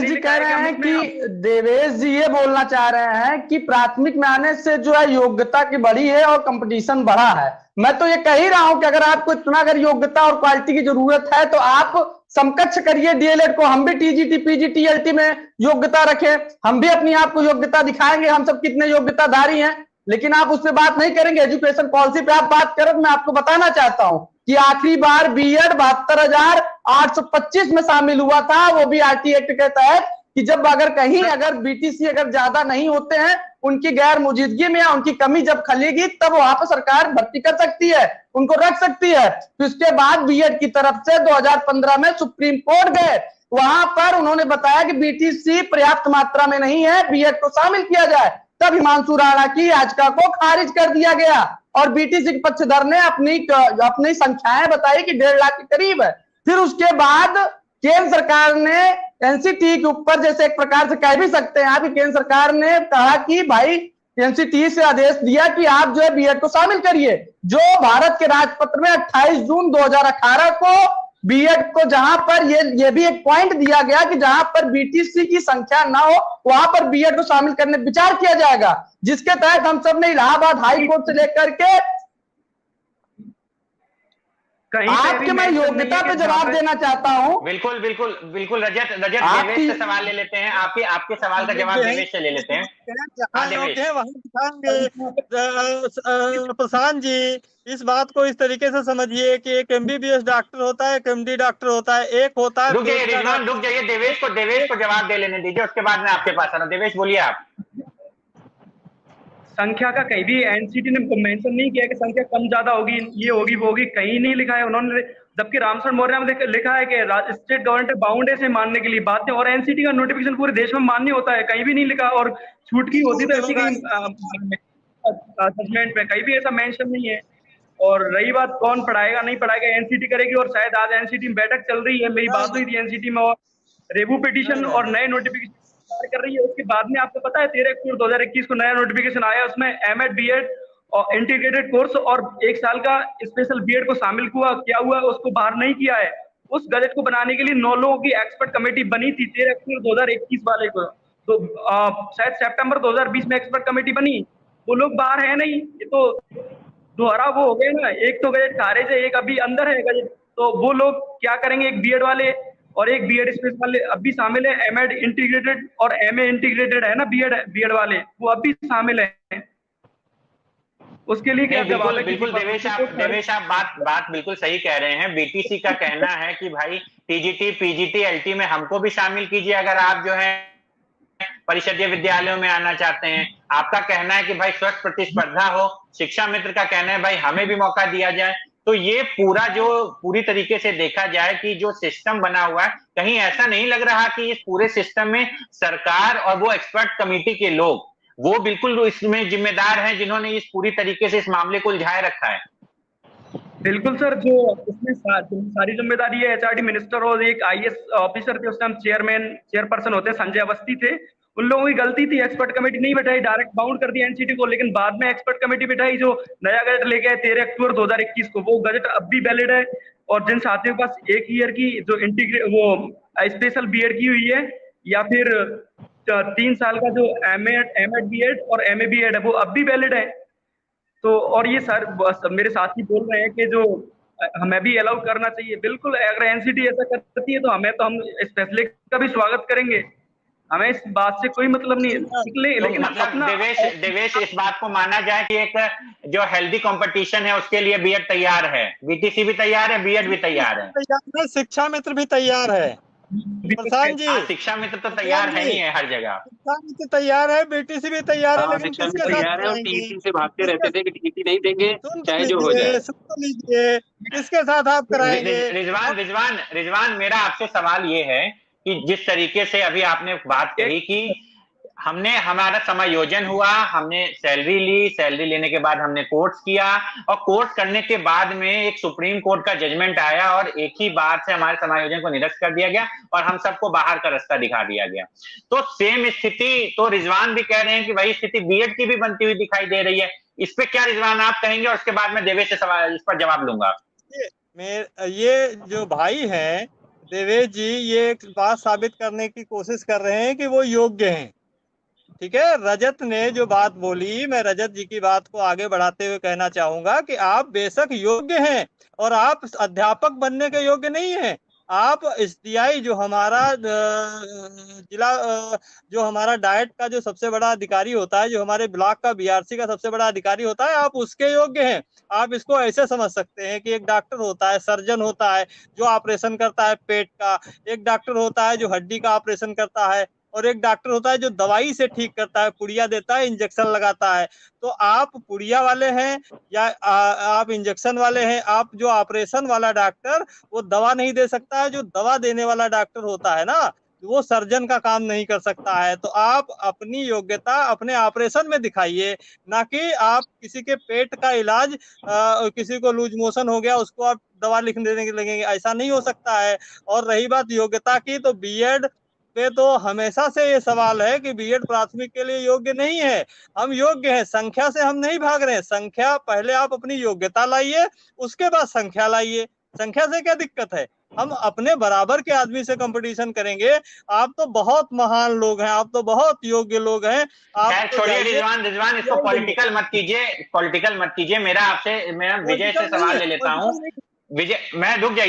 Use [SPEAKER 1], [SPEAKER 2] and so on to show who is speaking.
[SPEAKER 1] जी कह रहे हैं कि देवेश जी ये बोलना चाह रहे हैं कि प्राथमिक में आने से जो है योग्यता की बढ़ी है और कंपटीशन बढ़ा है। मैं तो ये कह ही रहा हूं कि अगर आपको इतना अगर योग्यता और क्वालिटी की जरूरत है तो आप समकक्ष करिए डीएलएड को। हम भी टीजीटी पीजीटी एलटी में योग्यता रखें, हम भी अपनी आपको योग्यता दिखाएंगे, हम सब कितने योग्यताधारी हैं। लेकिन आप उस पर बात नहीं करेंगे, एजुकेशन पॉलिसी पे आप बात करें। मैं आपको बताना चाहता हूं कि आखिरी बार बीएड 72,825 में शामिल हुआ था, वो भी आरटी एक्ट के तहत, कि जब अगर कहीं अगर बीटीसी अगर ज्यादा नहीं होते हैं, उनकी गैर मौजूदगी में या उनकी कमी जब खलेगी तब वहां पर सरकार भर्ती कर सकती है, उनको रख सकती है। तो इसके बाद बीएड की तरफ से 2015 में सुप्रीम कोर्ट गए, वहां पर उन्होंने बताया कि बीटीसी पर्याप्त मात्रा में नहीं है, बीएड को शामिल किया जाए। तब हिमांशु राणा की याचिका को खारिज कर दिया गया और बीटीसी के पक्षधर ने अपनी संख्याएं बताई कि 1.5 लाख के करीब है। फिर उसके बाद केंद्र सरकार ने एनसीटी के ऊपर, जैसे एक प्रकार से कह भी सकते हैं आप, केंद्र सरकार ने कहा कि भाई एनसीटी से आदेश दिया कि आप जो है बीएड को शामिल करिए, जो भारत के राजपत्र में 28 जून 2018 को बीएड को, जहां पर ये भी एक पॉइंट दिया गया कि जहां पर बीटीसी की संख्या ना हो वहां पर बीएड को शामिल करने विचार किया जाएगा, जिसके तहत हम सब ने इलाहाबाद हाई कोर्ट से लेकर के आपके मैं योग्यता पे जवाब देना चाहता हूं।
[SPEAKER 2] बिल्कुल बिल्कुल बिल्कुल रजत देवेश से सवाल ले लेते हैं, आपके सवाल का जवाब देवेश से ले लेते हैं।
[SPEAKER 3] प्रशांत जी, इस बात को इस तरीके से समझिए कि एक एमबीबीएस डॉक्टर होता है, एक एमडी डॉक्टर होता है, एक होता है।
[SPEAKER 2] रुक जाइए, देवेश को जवाब दे लेने दीजिए, उसके बाद मैं आपके पास आ रहा हूं। देवेश बोलिए आप।
[SPEAKER 4] संख्या का कहीं भी एनसीटी ने मेंशन नहीं किया कि संख्या कम ज्यादा होगी, ये होगी वो होगी, कहीं नहीं लिखा है उन्होंने। जबकि रामचंद्र मौर्य में लिखा है कि स्टेट गवर्नमेंट बाउंड है इसे मानने के लिए बात है, और एनसीटी का नोटिफिकेशन पूरे देश में मान्य होता है, कहीं भी नहीं लिखा। और छूट की होती तो ऐसी जजमेंट में कहीं भी ऐसा मेंशन नहीं है। और रही बात कौन पढ़ाएगा नहीं पढ़ाएगा, एनसीटी करेगी। और शायद आज एनसीटी में बैठक चल रही है, मेरी बात हुई थी एनसीटी में, और रेबू पिटीशन और नए नोटिफिकेशन कर रही है। उसके बाद में आपको पता है 13 अक्टूबर 2021 को नया नोटिफिकेशन आया, उसमें एमएड बीएड और इंटीग्रेटेड कोर्स और 1 साल का स्पेशल बीएड को शामिल क्या हुआ उसको बाहर नहीं किया है। उस गजट को बनाने के लिए 9 लोगों की एक्सपर्ट कमेटी बनी थी 13 अक्टूबर 2021 वाले को, तो शायद सितंबर 2020 में एक्सपर्ट कमेटी बनी। वो लोग बाहर है नहीं, ये तो दोहरा वो हो गए ना, एक तो गजट खारिज है, एक अभी अंदर है गजट। तो वो लोग क्या करेंगे, एक बीएड वाले और एक बीएड स्पेशल वाले अब भी शामिल है, एमएड इंटीग्रेटेड और एमए इंटीग्रेटेड है ना बीएड वाले, वो अब भी शामिल है। उसके लिए क्या जवाब है?
[SPEAKER 2] बिल्कुल देवेश आप बात बिल्कुल सही कह रहे हैं। बीटीसी का कहना है कि भाई टीजीटी पीजीटी एलटी में हमको भी शामिल कीजिए अगर आप जो है परिषदीय विद्यालयों में आना चाहते हैं। आपका कहना है कि भाई स्वस्थ प्रतिस्पर्धा हो, शिक्षा मित्र का कहना है भाई हमें भी मौका दिया जाए। तो ये पूरी तरीके से देखा जाए कि जो सिस्टम बना हुआ है, कहीं ऐसा नहीं लग रहा कि इस पूरे सिस्टम में सरकार और वो एक्सपर्ट कमेटी के लोग वो बिल्कुल इसमें जिम्मेदार हैं जिन्होंने इस पूरी तरीके से इस मामले को उलझाए रखा है?
[SPEAKER 4] बिल्कुल सर, जो इसमें सारी जिम्मेदारी है एचआरडी मिनिस्टर और एक आईएएस ऑफिसर थे, उस टाइम चेयरपर्सन होते संजय अवस्थी थे, उन लोगों की गलती थी। एक्सपर्ट कमेटी नहीं बैठाई, डायरेक्ट बाउंड कर दिया एनसीटी को। लेकिन बाद में एक्सपर्ट कमेटी बैठाई, जो नया गजट लेके आए 13 अक्टूबर 2021 को, वो गजट अब भी वैलिड है। और जिन साथियों के पास 1 ईयर की जो स्पेशल बीएड की हुई है या फिर 3 साल का जो एमएड बीएड और एमए बीएड है, वो अब भी वैलिड है। तो और ये सर मेरे साथी बोल रहे हैं कि जो हमें भी अलाउ करना चाहिए। बिल्कुल, अगर एनसीटी ऐसा करती है तो हम इस फैसले का भी स्वागत करेंगे, हमें इस बात से कोई मतलब नहीं है।
[SPEAKER 2] लेकिन मतलब देवेश इस बात को माना जाए कि एक जो हेल्दी कंपटीशन है उसके लिए बीएड तैयार है, बीटीसी भी तैयार है, बीएड भी तैयार है,
[SPEAKER 3] शिक्षा मित्र भी तैयार है। प्रशांत जी,
[SPEAKER 2] शिक्षा मित्र तो तैयार है ही है हर जगह,
[SPEAKER 3] शिक्षा मित्र तैयार है, बीटीसी भी तैयार है, लेकिन किसके साथ
[SPEAKER 5] और टीटी से भागते रहते थे कि टीटी नहीं देंगे चाहे जो हो जाए।
[SPEAKER 3] सुन लीजिए, किसके साथ आप कराएंगे?
[SPEAKER 2] रिजवान मेरा आपसे सवाल ये है कि जिस तरीके से अभी आपने बात कही कि हमारा समायोजन हुआ, हमने सैलरी ली, सैलरी लेने के बाद हमने कोर्स किया और कोर्स करने के बाद में एक सुप्रीम कोर्ट का जजमेंट आया और एक ही बार से हमारे समायोजन को निरस्त कर दिया गया और हम सबको बाहर का रास्ता दिखा दिया गया। तो सेम स्थिति तो रिजवान भी कह रहे हैं कि वही स्थिति बीएड की भी बनती हुई दिखाई दे रही है। इस पे क्या रिजवान आप कहेंगे और उसके बाद मैं देवेश से सवाल इस पर जवाब लूंगा।
[SPEAKER 3] ये जो भाई हैं देवेश जी ये एक बात साबित करने की कोशिश कर रहे हैं कि वो योग्य हैं। ठीक है, रजत ने जो बात बोली, मैं रजत जी की बात को आगे बढ़ाते हुए कहना चाहूंगा कि आप बेशक योग्य हैं और आप अध्यापक बनने के योग्य नहीं हैं। आप SDI जो हमारा जिला जो हमारा डाइट का जो सबसे बड़ा अधिकारी होता है, जो हमारे ब्लॉक का BRC का सबसे बड़ा अधिकारी होता है, आप उसके योग्य हैं। आप इसको ऐसे समझ सकते हैं कि एक डॉक्टर होता है, सर्जन होता है जो ऑपरेशन करता है पेट का, एक डॉक्टर होता है जो हड्डी का ऑपरेशन करता है, और एक डॉक्टर होता है जो दवाई से ठीक करता है, पुड़िया देता है, इंजेक्शन लगाता है। तो आप पुड़िया वाले हैं या आप इंजेक्शन वाले हैं? आप जो ऑपरेशन वाला डॉक्टर वो दवा नहीं दे सकता है, जो दवा देने वाला डॉक्टर होता है ना वो सर्जन का काम नहीं कर सकता है। तो आप अपनी योग्यता अपने ऑपरेशन में दिखाइए, ना कि आप किसी के पेट का इलाज किसी को लूज मोशन हो गया उसको आप दवा लिख देने के लगेंगे, ऐसा नहीं हो सकता है। और रही बात योग्यता की, तो बीएड पे तो हमेशा से ये सवाल है कि बीएड प्राथमिक के लिए योग्य नहीं है। हम योग्य हैं, संख्या से हम नहीं भाग रहे हैं। संख्या पहले आप अपनी योग्यता लाइए, उसके बाद संख्या लाइए। संख्या से क्या दिक्कत है? हम अपने बराबर के आदमी से कंपटीशन करेंगे। आप तो बहुत महान लोग हैं, आप तो बहुत योग्य लोग हैं। आप
[SPEAKER 2] छोड़िए रिजवान, इसको पॉलिटिकल मत कीजिए, पॉलिटिकल मत कीजिए। मेरा विजय से सवाल ले लेता हूँ। विजय, मैं रुक जाइए।